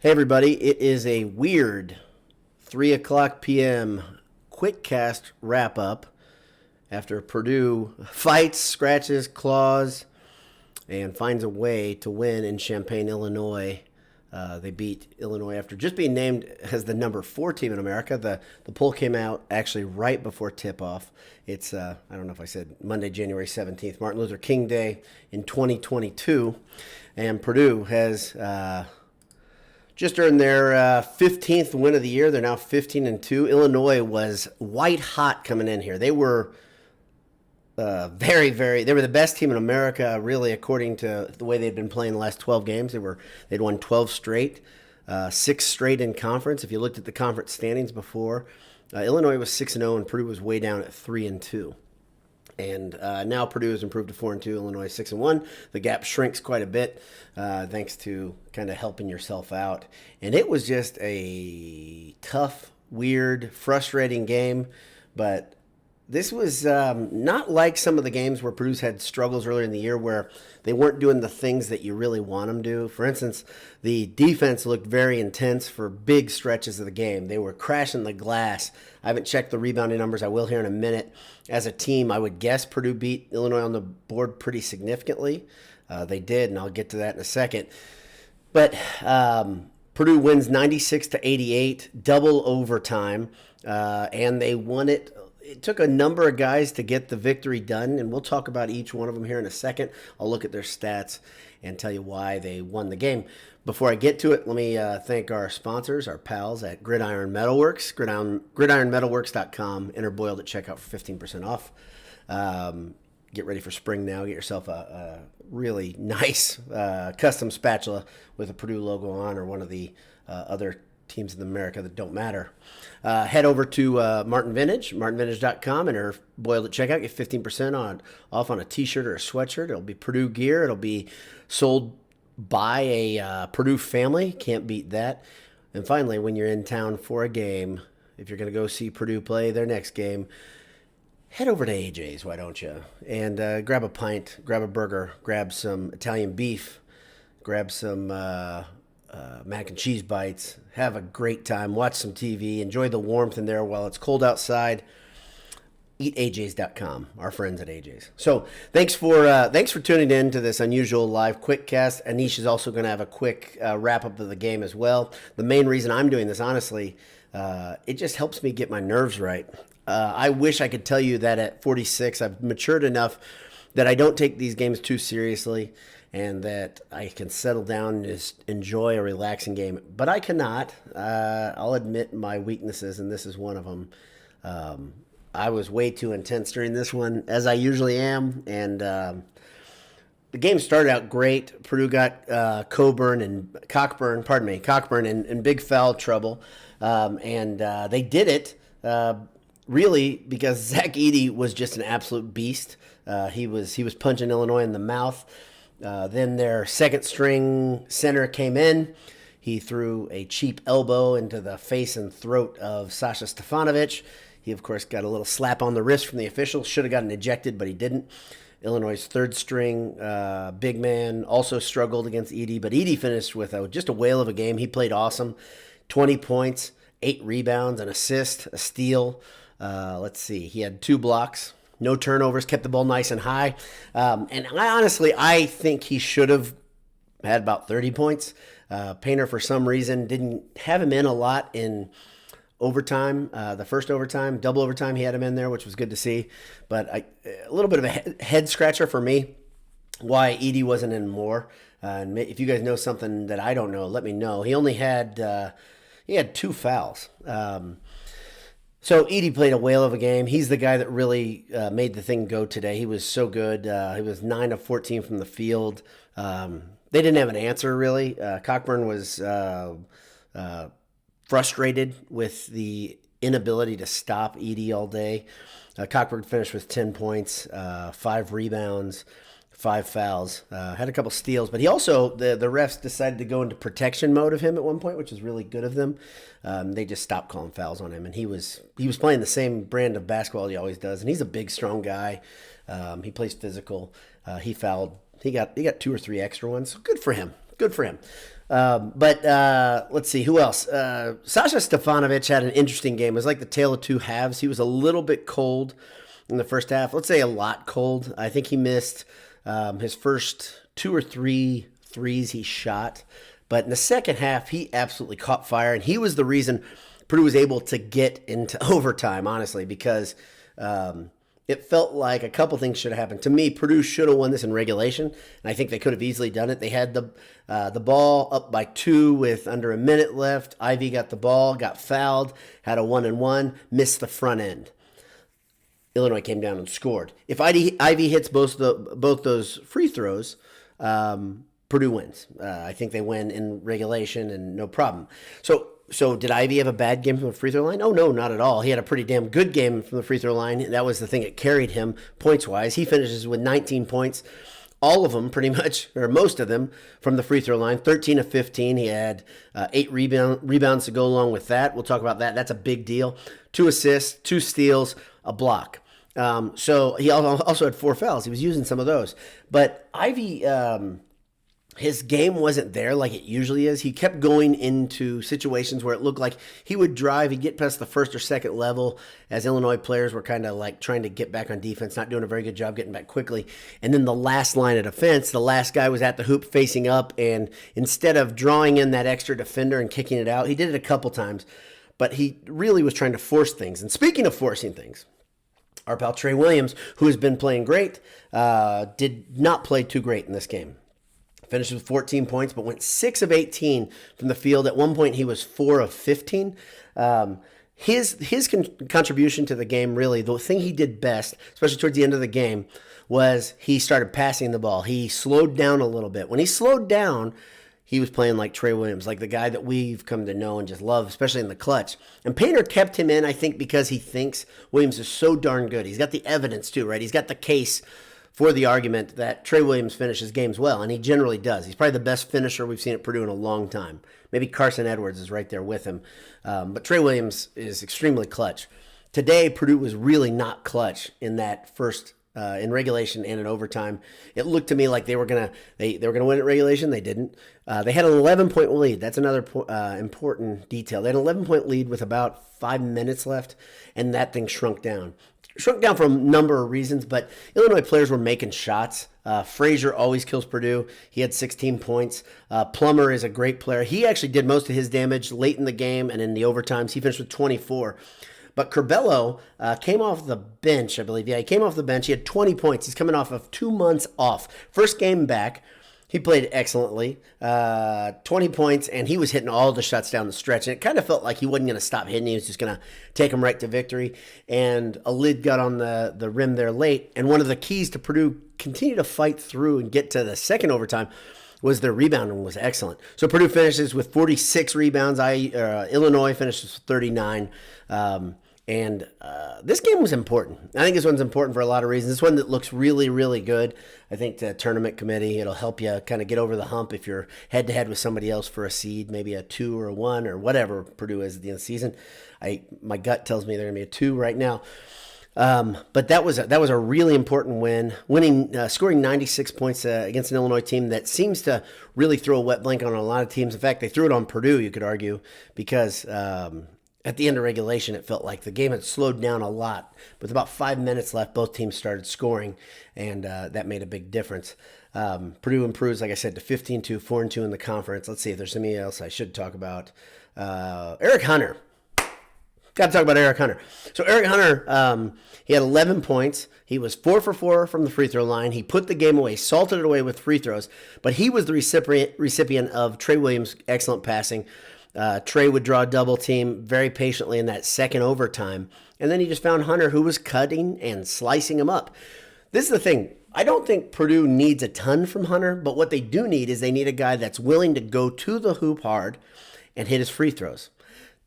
Hey everybody, it is a weird 3 o'clock p.m. quick cast wrap up after Purdue fights, scratches, claws, and finds a way to win in Champaign, Illinois. They beat Illinois after just being named as the number 4 team in America. The poll came out actually right before tip-off. It's, I don't know if I said Monday, January 17th, Martin Luther King Day in 2022. And Purdue has just earned their 15th win of the year. They're now 15-2. Illinois was white hot coming in here. They were they were the best team in America, really, according to the way they'd been playing the last 12 games. They'd won 12 straight, 6 straight in conference. If you looked at the conference standings before, Illinois was 6-0 and Purdue was way down at 3-2. And now Purdue has improved to 4-2. Illinois 6-1. The gap shrinks quite a bit, thanks to kind of helping yourself out. And it was just a tough, weird, frustrating game, but this was not like some of the games where Purdue's had struggles earlier in the year where they weren't doing the things that you really want them to. For instance, the defense looked very intense for big stretches of the game. They were crashing the glass. I haven't checked the rebounding numbers. I will here in a minute. As a team, I would guess Purdue beat Illinois on the board pretty significantly. They did, and I'll get to that in a second. But Purdue wins 96-88, double overtime, and they won it. It took a number of guys to get the victory done, and we'll talk about each one of them here in a second. I'll look at their stats and tell you why they won the game. Before I get to it, let me thank our sponsors, our pals at Gridiron Metalworks, gridironmetalworks.com. Enter Boiled at checkout for 15% off. Get ready for spring now. Get yourself a really nice custom spatula with a Purdue logo on, or one of the other teams in America that don't matter. Head over to Martin Vintage, martinvintage.com, and enter Boiled at checkout. Get 15% off on a t-shirt or a sweatshirt. It'll be Purdue gear. It'll be sold by a Purdue family. Can't beat that. And finally, when you're in town for a game, if you're going to go see Purdue play their next game, head over to AJ's, why don't you? And grab a pint, grab a burger, grab some Italian beef, grab some mac and cheese bites, have a great time, watch some TV, enjoy the warmth in there while it's cold outside. Eat AJ's.com, our friends at AJ's. So thanks for tuning in to this unusual live quick cast. Anish is also going to have a quick wrap up of the game as well. The main reason I'm doing this, honestly, it just helps me get my nerves right. I wish I could tell you that at 46 I've matured enough that I don't take these games too seriously, and that I can settle down and just enjoy a relaxing game. But I cannot. I'll admit my weaknesses, and this is one of them. I was way too intense during this one, as I usually am, and the game started out great. Purdue got Cockburn in big foul trouble, and they did it really because Zach Edey was just an absolute beast. He was punching Illinois in the mouth. Then their second string center came in. He threw a cheap elbow into the face and throat of Sasha Stefanovic. He, of course, got a little slap on the wrist from the official. Should have gotten ejected, but he didn't. Illinois' third string big man also struggled against Edey, but Edey finished with just a whale of a game. He played awesome. 20 points, 8 rebounds, an assist, a steal. Let's see. He had 2 blocks. No turnovers, kept the ball nice and high. And I think he should have had about 30 points. Painter, for some reason, didn't have him in a lot in overtime. The first overtime, double overtime, he had him in there, which was good to see. But a little bit of a head scratcher for me, why Edey wasn't in more. And if you guys know something that I don't know, let me know. He only had 2 fouls. So Edey played a whale of a game. He's the guy that really made the thing go today. He was so good. He was 9 of 14 from the field. They didn't have an answer, really. Cockburn was frustrated with the inability to stop Edey all day. Cockburn finished with 10 points, 5 rebounds, 5 fouls, had a couple steals, but he also, the refs decided to go into protection mode of him at one point, which is really good of them. They just stopped calling fouls on him, and he was playing the same brand of basketball he always does, and he's a big, strong guy. He plays physical. He fouled. He got 2 or 3 extra ones. So good for him. Good for him. But let's see, who else? Sasha Stefanovic had an interesting game. It was like the tale of two halves. He was a little bit cold in the first half. Let's say a lot cold. I think he missed his first 2 or 3 threes he shot. But in the second half, he absolutely caught fire, and he was the reason Purdue was able to get into overtime, honestly, because it felt like a couple things should have happened. To me, Purdue should have won this in regulation, and I think they could have easily done it. They had the ball up by 2 with under a minute left. Edey got the ball, got fouled, had a 1-and-1, missed the front end. Illinois came down and scored. If Edey hits both those free throws, Purdue wins. I think they win in regulation and no problem. So did Edey have a bad game from the free throw line? Oh, no, not at all. He had a pretty damn good game from the free throw line. That was the thing that carried him points-wise. He finishes with 19 points, all of them pretty much, or most of them, from the free throw line, 13 of 15. He had 8 rebounds to go along with that. We'll talk about that. That's a big deal. 2 assists, 2 steals, a block. So he also had 4 fouls. He was using some of those. But Edey... his game wasn't there like it usually is. He kept going into situations where it looked like he would drive, he'd get past the first or second level as Illinois players were kind of like trying to get back on defense, not doing a very good job getting back quickly. And then the last line of defense, the last guy was at the hoop facing up, and instead of drawing in that extra defender and kicking it out, he did it a couple times, but he really was trying to force things. And speaking of forcing things, our pal Trey Williams, who has been playing great, did not play too great in this game. Finished with 14 points, but went 6 of 18 from the field. At one point, he was 4 of 15. His contribution to the game, really, the thing he did best, especially towards the end of the game, was he started passing the ball. He slowed down a little bit. When he slowed down, he was playing like Trey Williams, like the guy that we've come to know and just love, especially in the clutch. And Painter kept him in, I think, because he thinks Williams is so darn good. He's got the evidence, too, right? He's got the case for the argument that Trey Williams finishes games well, and he generally does. He's probably the best finisher we've seen at Purdue in a long time. Maybe Carson Edwards is right there with him. But Trey Williams is extremely clutch. Today, Purdue was really not clutch in that first in regulation and in overtime. It looked to me like they were gonna win at regulation. They didn't. They had an 11-point lead. That's another important detail. They had an 11-point lead with about 5 minutes left, and that thing shrunk down. Shrunk down for a number of reasons, but Illinois players were making shots. Frazier always kills Purdue. He had 16 points. Plummer is a great player. He actually did most of his damage late in the game and in the overtimes. He finished with 24. But Curbelo came off the bench, I believe. Yeah, he came off the bench. He had 20 points. He's coming off of 2 months off. First game back. He played excellently, 20 points, and he was hitting all the shots down the stretch. And it kind of felt like he wasn't going to stop hitting. He was just going to take them right to victory. And a lid got on the rim there late. And one of the keys to Purdue continue to fight through and get to the second overtime was their rebounding was excellent. So Purdue finishes with 46 rebounds. Illinois finishes with 39. And this game was important. I think this one's important for a lot of reasons. This one that looks really, really good. I think the tournament committee, it'll help you kind of get over the hump if you're head-to-head with somebody else for a seed, maybe a 2 or a 1 or whatever Purdue is at the end of the season. My gut tells me they're going to be a 2 right now. But that was a really important win, scoring 96 points against an Illinois team that seems to really throw a wet blanket on a lot of teams. In fact, they threw it on Purdue, you could argue, because at the end of regulation, it felt like the game had slowed down a lot. With about 5 minutes left, both teams started scoring, and that made a big difference. Purdue improves, like I said, to 15-2, 4-2 in the conference. Let's see if there's something else I should talk about. Eric Hunter. Got to talk about Eric Hunter. So Eric Hunter, he had 11 points. He was 4 for 4 from the free throw line. He put the game away, salted it away with free throws, but he was the recipient of Trey Williams' excellent passing. Trey would draw a double team very patiently in that second overtime, and then he just found Hunter, who was cutting and slicing him up. This is the thing. I don't think Purdue needs a ton from Hunter, but what they do need is they need a guy that's willing to go to the hoop hard and hit his free throws.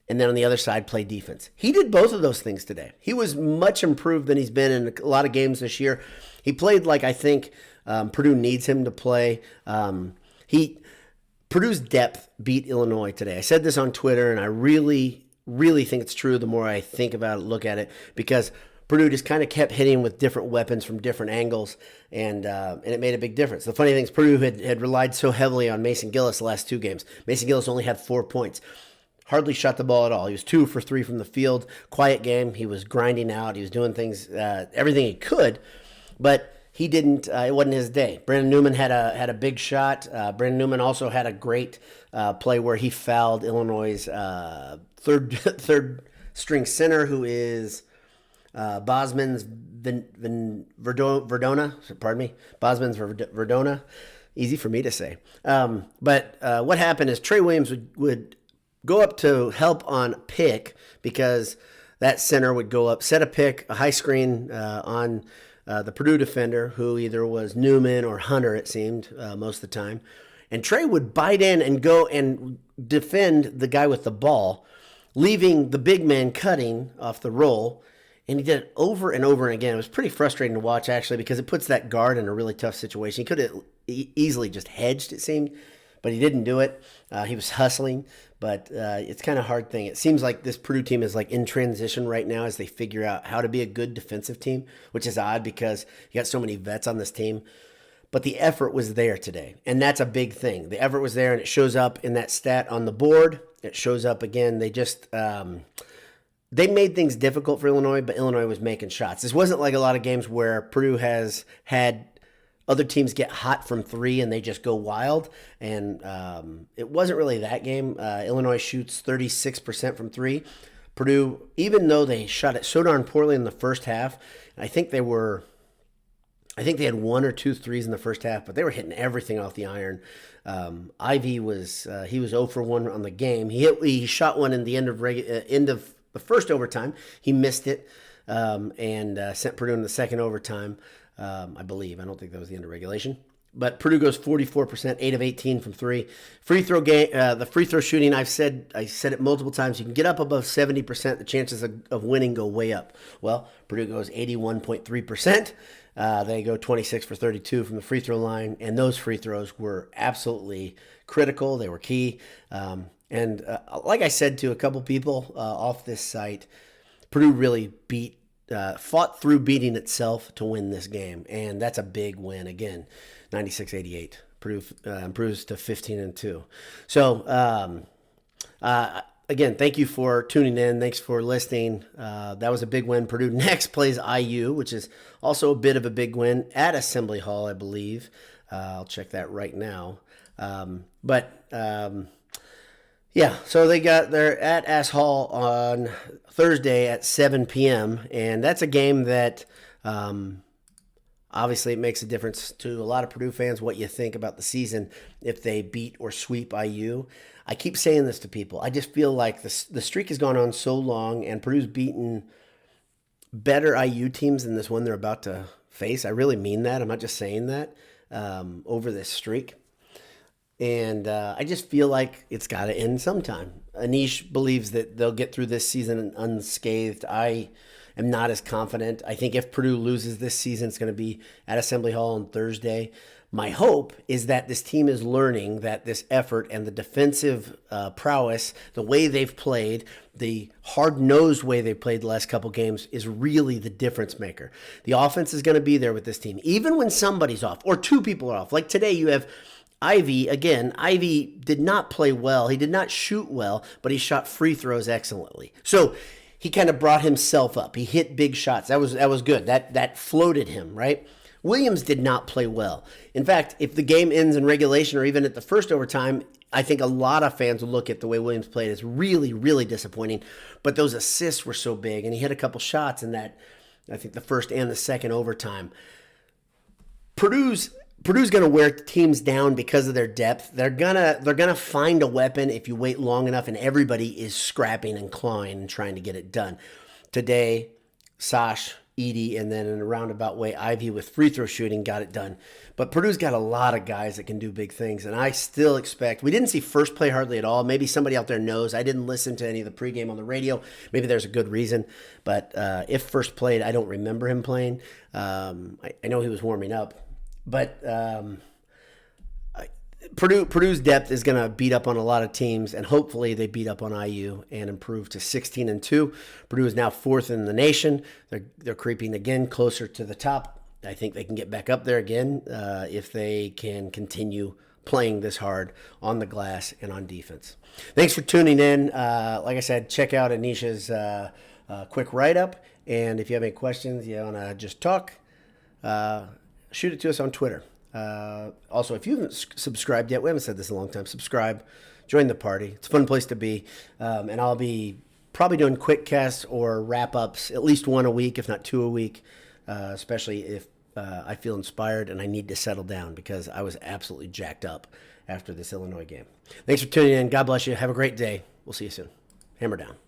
And then on the other side, play defense. He did both of those things today. He was much improved than he's been in a lot of games this year. He played like I think Purdue needs him to play. Purdue's depth beat Illinois today. I said this on Twitter, and I really, really think it's true the more I think about it, look at it, because Purdue just kind of kept hitting with different weapons from different angles, and it made a big difference. The funny thing is Purdue had relied so heavily on Mason Gillis the last 2 games. Mason Gillis only had 4 points. Hardly shot the ball at all. He was 2 for 3 from the field. Quiet game. He was grinding out. He was doing things, everything he could, but he didn't. It wasn't his day. Brandon Newman had a big shot. Brandon Newman also had a great play where he fouled Illinois' third string center, who is Bosman's Verdona. Pardon me, Bosman's Verdona. Easy for me to say. But what happened is Trey Williams would go up to help on pick, because that center would go up, set a pick, a high screen on the Purdue defender, who either was Newman or Hunter, it seemed, most of the time. And Trey would bite in and go and defend the guy with the ball, leaving the big man cutting off the roll. And he did it over and over again. It was pretty frustrating to watch, actually, because it puts that guard in a really tough situation. He could have easily just hedged, it seemed, but he didn't do it. He was hustling, but it's kind of a hard thing. It seems like this Purdue team is like in transition right now as they figure out how to be a good defensive team, which is odd because you got so many vets on this team. But the effort was there today, and that's a big thing. The effort was there, and it shows up in that stat on the board. It shows up again. They just they made things difficult for Illinois, but Illinois was making shots. This wasn't like a lot of games where Purdue has had other teams get hot from 3 and they just go wild. And it wasn't really that game. Illinois shoots 36% from 3. Purdue, even though they shot it so darn poorly in the first half, I think they had 1 or 2 threes in the first half, but they were hitting everything off the iron. Ivy was he was 0 for 1 on the game. He shot one in the end of the first overtime. He missed it and sent Purdue in the second overtime. I believe. I don't think that was the end of regulation. But Purdue goes 44%, 8 of 18 from 3. Free throw game, the free throw shooting, I said it multiple times. You can get up above 70%, the chances of winning go way up. Well, Purdue goes 81.3%. They go 26 for 32 from the free throw line, and those free throws were absolutely critical. They were key. And like I said to a couple people off this site, Purdue really fought through beating itself to win this game, and that's a big win. Again, 96-88. Purdue improves to 15-2. So, again, thank you for tuning in. Thanks for listening. That was a big win. Purdue next plays IU, which is also a bit of a big win at Assembly Hall, I believe. I'll check that right now. Yeah, so they're at Ass Hall on Thursday at 7 p.m., and that's a game that obviously it makes a difference to a lot of Purdue fans what you think about the season if they beat or sweep IU. I keep saying this to people. I just feel like the streak has gone on so long, and Purdue's beaten better IU teams than this one they're about to face. I really mean that. I'm not just saying that over this streak. And I just feel like it's got to end sometime. Anish believes that they'll get through this season unscathed. I am not as confident. I think if Purdue loses this season, it's going to be at Assembly Hall on Thursday. My hope is that this team is learning that this effort and the defensive prowess, the way they've played, the hard-nosed way they've played the last couple games is really the difference maker. The offense is going to be there with this team, even when somebody's off or 2 people are off. Like today, you have Ivy, again, Ivy did not play well. He did not shoot well, but he shot free throws excellently. So he kind of brought himself up. He hit big shots. That was good. That floated him, right? Williams did not play well. In fact, if the game ends in regulation or even at the first overtime, I think a lot of fans will look at the way Williams played as really, really disappointing. But those assists were so big, and he hit a couple shots in that, I think, the first and the second overtime. Purdue's going to wear teams down because of their depth. They're gonna find a weapon if you wait long enough, and everybody is scrapping and clawing and trying to get it done. Today, Sash, Edey, and then in a roundabout way, Ivy with free throw shooting got it done. But Purdue's got a lot of guys that can do big things, and I still expect. We didn't see First play hardly at all. Maybe somebody out there knows. I didn't listen to any of the pregame on the radio. Maybe there's a good reason. But if First played, I don't remember him playing. I know he was warming up. But Purdue's depth is going to beat up on a lot of teams, and hopefully they beat up on IU and improve to 16-2. Purdue is now 4th in the nation. They're creeping again closer to the top. I think they can get back up there again if they can continue playing this hard on the glass and on defense. Thanks for tuning in. Like I said, check out Anisha's quick write-up, and if you have any questions, you want to just talk, shoot it to us on Twitter. Also, if you haven't subscribed yet, we haven't said this in a long time, subscribe, join the party. It's a fun place to be. And I'll be probably doing quick casts or wrap-ups, at least one a week, if not 2 a week, especially if I feel inspired and I need to settle down, because I was absolutely jacked up after this Illinois game. Thanks for tuning in. God bless you. Have a great day. We'll see you soon. Hammer down.